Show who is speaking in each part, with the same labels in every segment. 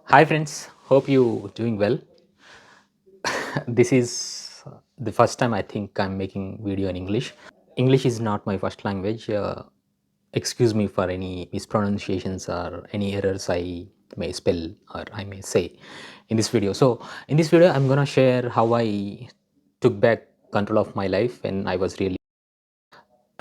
Speaker 1: Hi friends, hope you doing well. This is the first time I think I'm making video in English. English is not my first language. Excuse me for any mispronunciations or any errors I may spell or I may say in this video. So in this video, I'm gonna share how I took back control of my life when I was really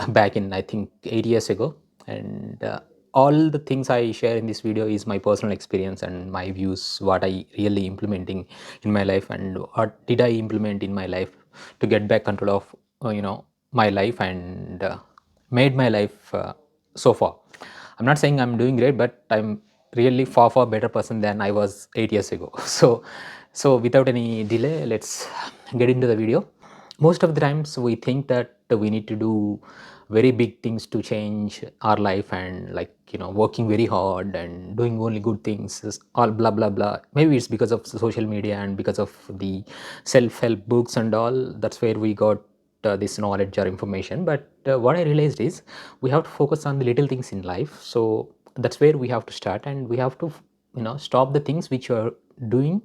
Speaker 1: back in I think 8 years ago, and all the things I share in this video is my personal experience and my views, what I really implementing in my life and what did I implement in my life to get back control of my life and made my life so far. I'm not saying I'm doing great, but I'm really far better person than I was 8 years ago. So without any delay, let's get into the video. Most of the times we think that we need to do very big things to change our life, and working very hard and doing only good things is all blah blah blah. Maybe it's because of social media and because of the self-help books and all. That's where we got this knowledge or information. But what I realized is we have to focus on the little things in life. So that's where we have to start, and we have to stop the things which are doing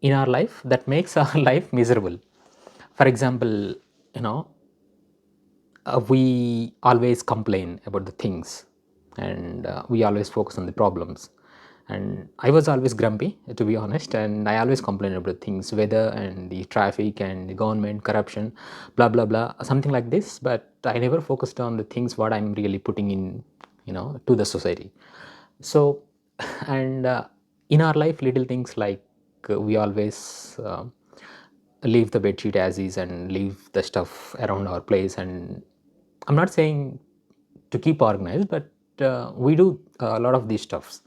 Speaker 1: in our life that makes our life miserable. For example, you know we always complain about the things, and we always focus on the problems, and I was always grumpy, to be honest, and I always complain about things, weather and the traffic and the government corruption, blah blah blah, something like this. But I never focused on the things what I'm really putting in, to the society. So and in our life, little things like we always leave the bed sheet as is and leave the stuff around our place. And I'm not saying to keep organized, but we do a lot of these stuffs.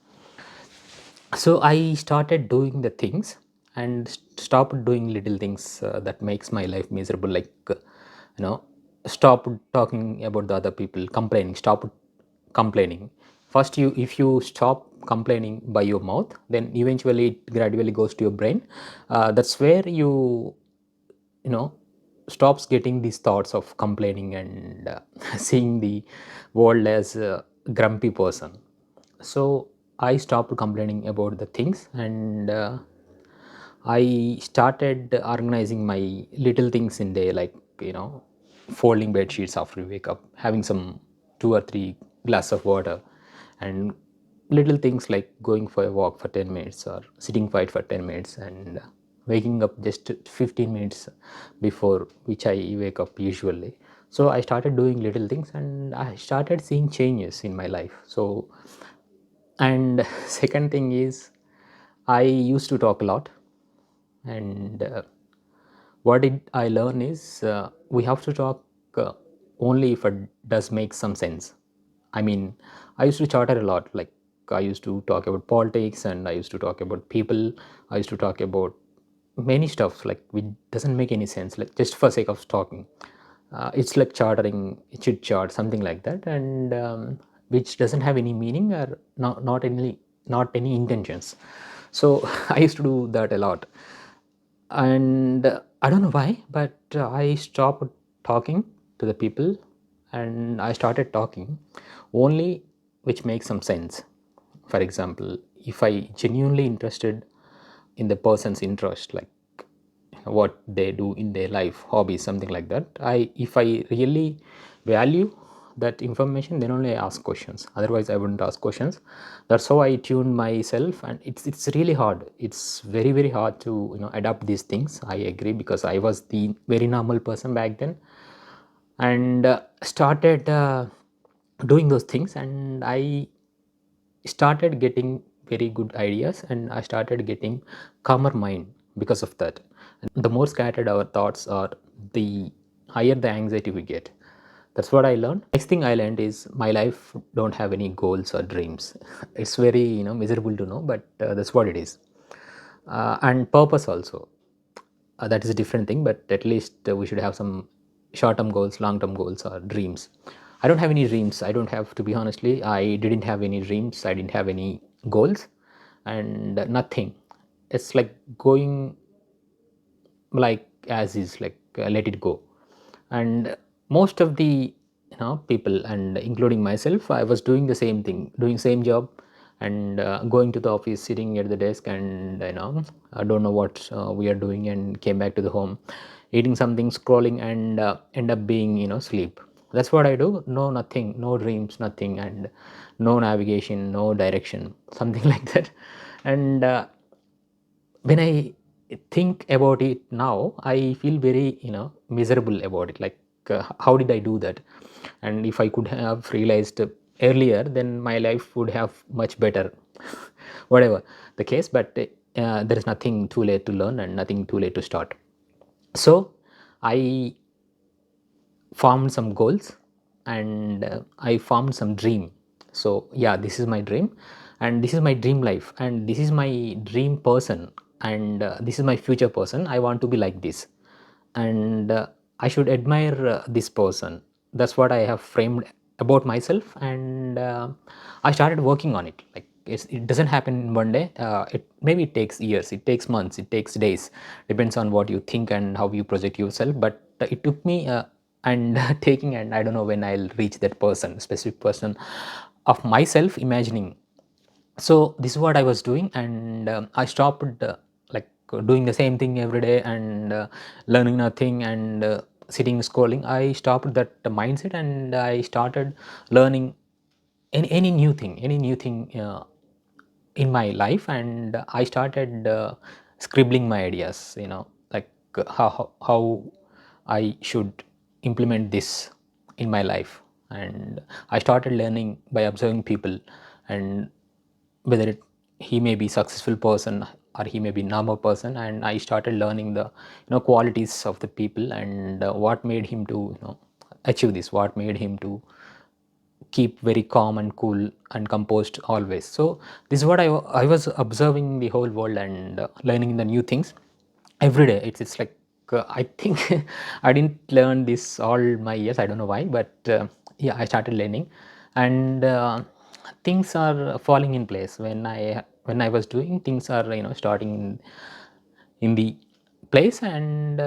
Speaker 1: So I started doing the things and stopped doing little things that makes my life miserable, like you know stop talking about the other people, complaining, stop complaining. First, you if you stop complaining by your mouth, then eventually it gradually goes to your brain. That's where you know stops getting these thoughts of complaining and seeing the world as a grumpy person. So I stopped complaining about the things, and I started organizing my little things in day, like folding bed sheets after you wake up, having some 2 or 3 glass of water, and little things like going for a walk for 10 minutes or sitting quiet for 10 minutes, and waking up just 15 minutes before which I wake up usually. So I started doing little things, and I started seeing changes in my life. So, and second thing is, I used to talk a lot, and what did I learn is we have to talk only if it does make some sense. I mean, I used to chatter a lot. Like I used to talk about politics, and I used to talk about people. I used to talk about many stuff like which doesn't make any sense, like just for sake of talking. It's like chattering, chit chat, something like that, and which doesn't have any meaning or not any intentions. So I used to do that a lot, and I don't know why, but I stopped talking to the people, and I started talking only which makes some sense. For example, if I genuinely interested in the person's interest, like what they do in their life, hobbies, something like that, I if I really value that information, then only I ask questions. Otherwise I wouldn't ask questions. That's how I tune myself, and it's really hard. It's very hard to adapt these things, I agree, because I was the very normal person back then, and started doing those things, and I started getting very good ideas, and I started getting calmer mind because of that. And the more scattered our thoughts are, the higher the anxiety we get. That's what I learned. Next thing I learned is my life don't have any goals or dreams. It's very miserable to know, but that's what it is. And purpose also, that is a different thing, but at least we should have some short term goals, long term goals, or dreams. I don't have any dreams. I don't have, to be honestly, I didn't have any dreams, I didn't have any goals, and nothing. It's like going like as is, like let it go. And most of the people, and including myself, I was doing the same thing, doing same job, and going to the office, sitting at the desk, and I don't know what we are doing, and came back to the home, eating something, scrolling, and end up being sleep. That's what I do. No, nothing, no dreams, nothing, and no navigation, no direction, something like that. And when I think about it now, I feel very miserable about it. Like, how did I do that? And if I could have realized earlier, then my life would have much better. Whatever the case, but there is nothing too late to learn and nothing too late to start. So I formed some goals, and I formed some dream. So yeah, this is my dream, and this is my dream life, and this is my dream person, and this is my future person. I want to be like this, and I should admire this person. That's what I have framed about myself, and I started working on it. Like, it doesn't happen in one day. It takes years, it takes months, it takes days, depends on what you think and how you project yourself. But it took me and taking, and I don't know when I'll reach that person, specific person of myself imagining. So this is what I was doing, and I stopped doing the same thing every day, and learning nothing, and sitting scrolling. I stopped that mindset, and I started learning any new thing, in my life. And I started scribbling my ideas, like how I should implement this in my life. And I started learning by observing people, and whether he may be successful person or he may be normal person. And I started learning the qualities of the people, and what made him to achieve this, what made him to keep very calm and cool and composed always. So this is what I was observing the whole world, and learning the new things every day. It's like, I think I didn't learn this all my years, I don't know why, but yeah, I started learning, and things are falling in place. When I was doing, things are starting in the place, and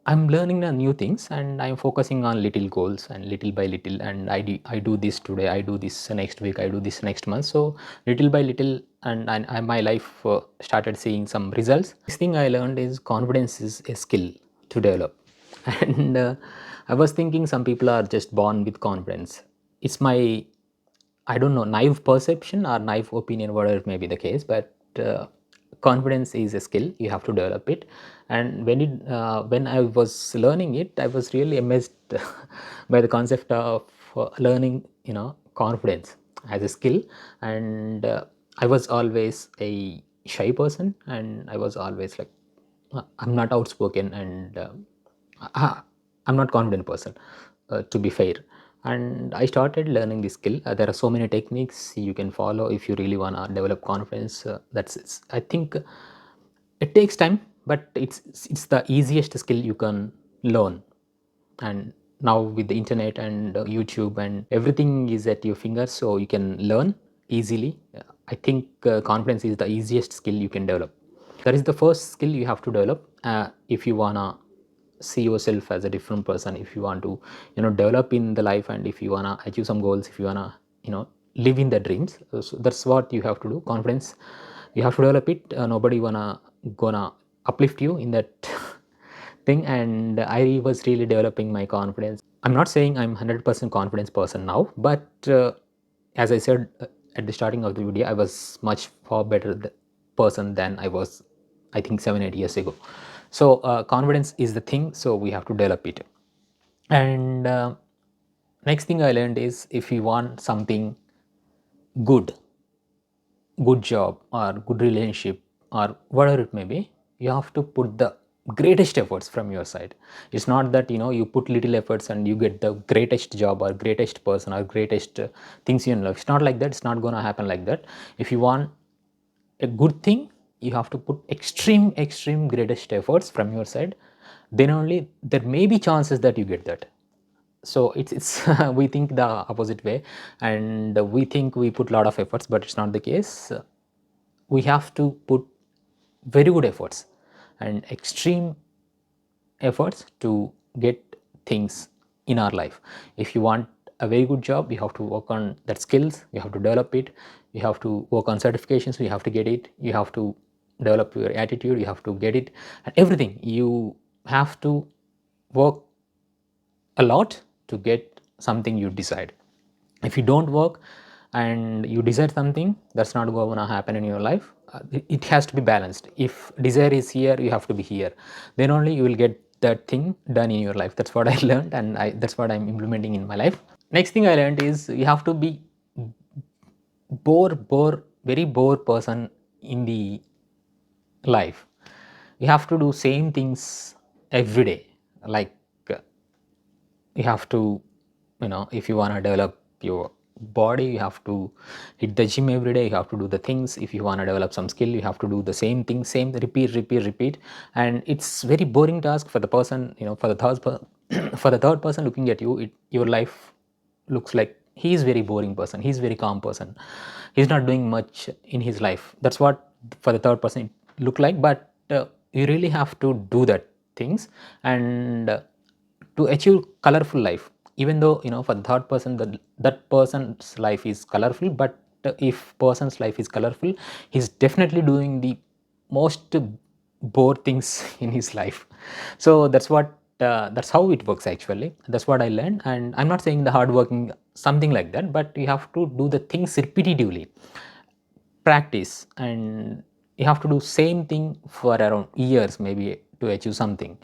Speaker 1: I'm learning the new things, and I'm focusing on little goals, and little by little, and I do this today, I do this next week, I do this next month. So little by little, and my life started seeing some results. This thing I learned is confidence is a skill to develop. And I was thinking some people are just born with confidence. It's my, I don't know, naive perception or naive opinion, whatever it may be the case, but confidence is a skill. You have to develop it. And when I was learning it, I was really amazed by the concept of learning, confidence as a skill. And I was always a shy person, and I was always like, I'm not outspoken, and uh, I'm not confident person, to be fair. And I started learning this skill. There are so many techniques you can follow if you really wanna develop confidence. I think it takes time, but it's the easiest skill you can learn. And now with the internet and YouTube and everything is at your fingers, so you can learn easily. I think confidence is the easiest skill you can develop. That is the first skill you have to develop if you wanna see yourself as a different person, if you want to develop in the life, and if you wanna achieve some goals, if you wanna live in the dreams. So that's what you have to do. Confidence, you have to develop it. Nobody gonna uplift you in that thing. And I was really developing my confidence. I'm not saying I'm 100% confidence person now, but as I said at the starting of the video, I was much far better person than I was, I think, 7 8 years ago. So confidence is the thing, so we have to develop it. And next thing I learned is, if you want something good, good job or good relationship or whatever it may be, you have to put the greatest efforts from your side. It's not that you put little efforts and you get the greatest job or greatest person or greatest things in life. It's not like that. It's not going to happen like that. If you want a good thing, you have to put extreme greatest efforts from your side. Then only there may be chances that you get that. So it's we think the opposite way, and we think we put a lot of efforts, but it's not the case. We have to put very good efforts and extreme efforts to get things in our life. If you want a very good job, you have to work on that skills, you have to develop it. you have to work on certifications, you have to get it, you have to develop your attitude, you have to get it, and everything. You have to work a lot to get something you decide. If you don't work and you decide something, that's not going to happen in your life. It has to be balanced. If desire is here, you have to be here, then only you will get that thing done in your life. That's what I learned, and that's what I'm implementing in my life. Next thing I learned is you have to be very bore person in the life. You have to do same things every day. Like uh, you have to, if you want to develop your body, you have to hit the gym every day, you have to do the things. If you want to develop some skill, you have to do the same thing, same, repeat, and it's very boring task for the person, for the for the third person looking at you. Your life looks like he is very boring person, he's very calm person, he's not doing much in his life. That's what for the third person it look like. But you really have to do that things, and to achieve colorful life. Even though, for the third person, that person's life is colorful, but if person's life is colorful, he's definitely doing the most bore things in his life. So that's how it works actually. That's what I learned, and I'm not saying the hard working something like that, but you have to do the things repetitively, practice, and you have to do same thing for around years maybe to achieve something.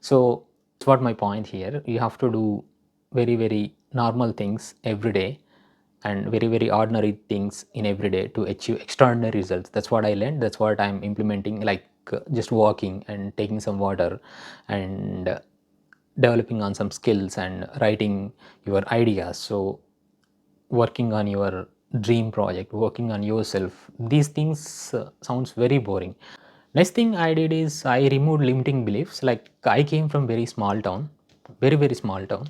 Speaker 1: So that's what my point here. You have to do very normal things every day, and very ordinary things in every day to achieve extraordinary results. That's what I learned, that's what I'm implementing. Like just walking and taking some water, and developing on some skills, and writing your ideas. So working on your dream project, working on yourself, these things sounds very boring. Next thing I did is I removed limiting beliefs. Like I came from very small town, very small town,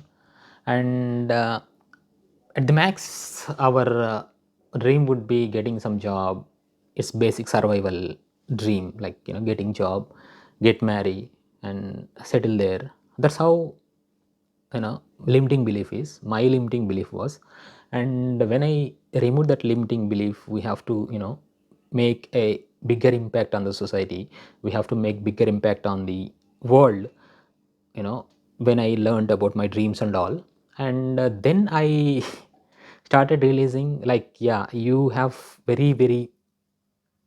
Speaker 1: and at the max our dream would be getting some job. It's basic survival dream, like getting job, get married, and settle there. That's how limiting belief is. My limiting belief was. And when I remove that limiting belief, we have to make a bigger impact on the society, we have to make bigger impact on the world. When I learned about my dreams and all, and then I started realizing, like, yeah, you have very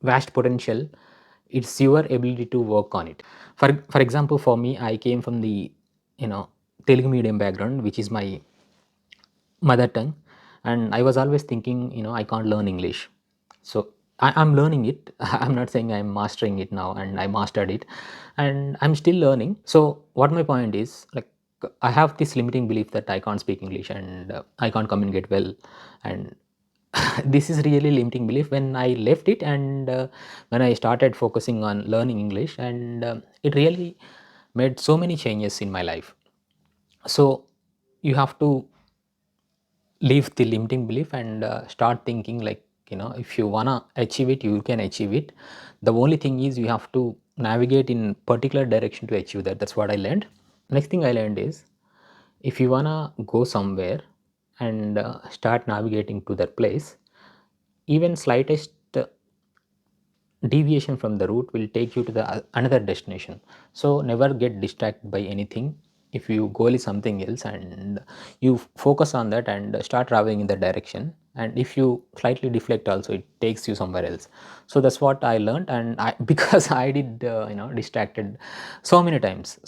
Speaker 1: vast potential. It's your ability to work on it. For example, for me, I came from the you know Telugu medium background, which is my mother tongue, and I was always thinking, I can't learn English. So I'm learning it. I'm not saying I'm mastering it now, and I mastered it, and I'm still learning. So what my point is, like, I have this limiting belief that I can't speak English, and I can't communicate well, and this is really limiting belief. When I left it, and when I started focusing on learning English, and it really made so many changes in my life. So you have to leave the limiting belief, and start thinking, like, if you wanna achieve it, you can achieve it. The only thing is you have to navigate in particular direction to achieve that. That's what I learned. Next thing I learned is, if you wanna go somewhere and start navigating to that place, even slightest deviation from the route will take you to the another destination. So never get distracted by anything. If your goal is something else, and you focus on that and start traveling in that direction, and if you slightly deflect also, it takes you somewhere else. So that's what I learned. And I because I did distracted so many times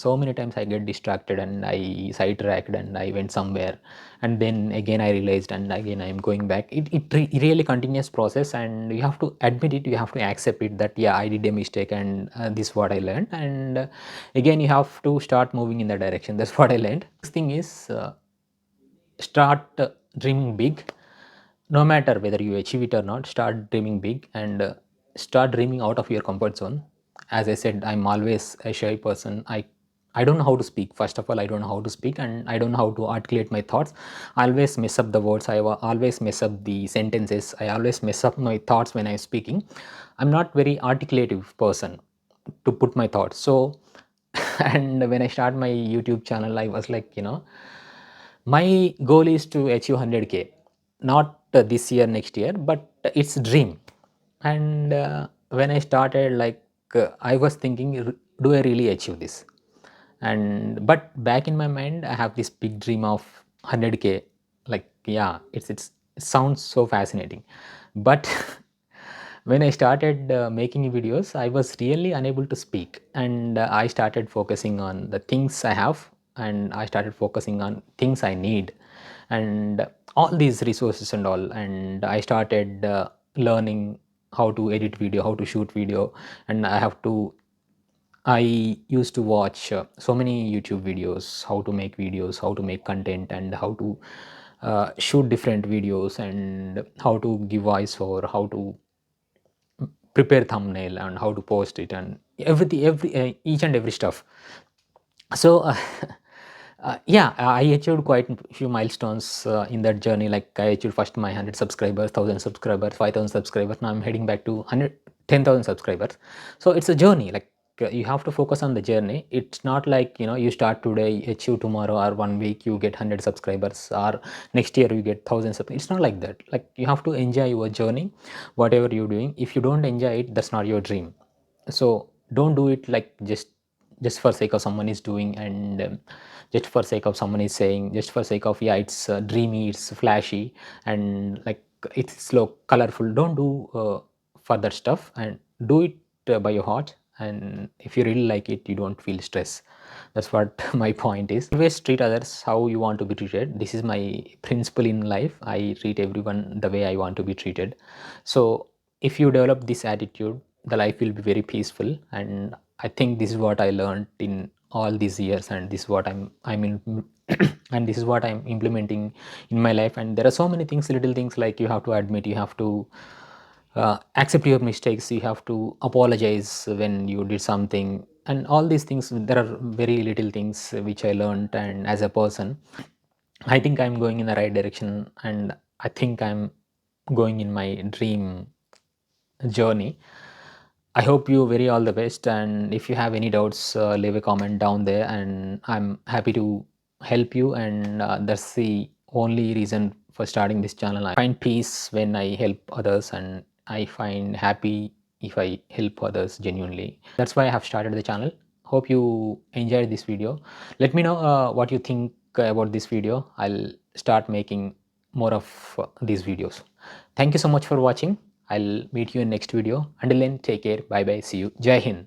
Speaker 1: I get distracted, and I sidetracked, and I went somewhere, and then again I realized, and again I am going back. It really continuous process, and you have to admit it, you have to accept it, that yeah, I did a mistake, and this is what I learned. And again you have to start moving in that direction. That's what I learned. Next thing is, start dreaming big. No matter whether you achieve it or not, start dreaming big, and start dreaming out of your comfort zone. As I said, I'm always a shy person. I don't know how to speak. First of all, I don't know how to speak, and I don't know how to articulate my thoughts. I always mess up the words, always mess up the sentences, I always mess up my thoughts when I'm speaking. I'm not very articulative person to put my thoughts. So and when I start my YouTube channel, I was like, my goal is to achieve 100K, not this year, next year, but it's dream. And when I started, like, I was thinking, do I really achieve this? And but back in my mind, I have this big dream of 100K. Like, yeah, it sounds so fascinating, but when I started making videos, I was really unable to speak, and I started focusing on the things I have, and I started focusing on things I need, and all these resources and all. And I started learning how to edit video, how to shoot video, and I used to watch so many YouTube videos, how to make videos, how to make content, and how to shoot different videos, and how to give voice, or how to prepare thumbnail, and how to post it, and everything, each and every stuff. So yeah, I achieved quite a few milestones in that journey. Like, I achieved first my 100 subscribers, 1000 subscribers, 5000 subscribers. Now I'm heading back to 10,000 subscribers. So it's a journey. Like, you have to focus on the journey. It's not like, you start today, achieve tomorrow, or 1 week you get 100 subscribers, or next year you get 1000 subscribers. It's not like that. Like, you have to enjoy your journey, whatever you're doing. If you don't enjoy it, that's not your dream. So don't do it like just for sake of someone is doing, and just for sake of someone is saying, just for sake of, yeah, it's dreamy, it's flashy, and like, it's slow, colorful. Don't do further stuff, and do it by your heart. And if you really like it, you don't feel stress. That's what my point is. Always treat others how you want to be treated. This is my principle in life. I treat everyone the way I want to be treated. So if you develop this attitude, the life will be very peaceful. And I think this is what I learned in all these years, and this is what I'm in and this is what I'm implementing in my life. And there are so many things, little things, like, you have to admit, you have to accept your mistakes, you have to apologize when you did something, and all these things. There are very little things which I learned, and as a person, I think I'm going in the right direction, and I think I'm going in my dream journey. I hope you very all the best, and if you have any doubts, leave a comment down there, and I'm happy to help you. And that's the only reason for starting this channel. I find peace when I help others, and I find happy if I help others genuinely. That's why I have started the channel. Hope you enjoyed this video. Let me know what you think about this video. I'll start making more of these videos. Thank you so much for watching. I'll meet you in next video. Until then, take care. Bye bye. See you. Jai Hind.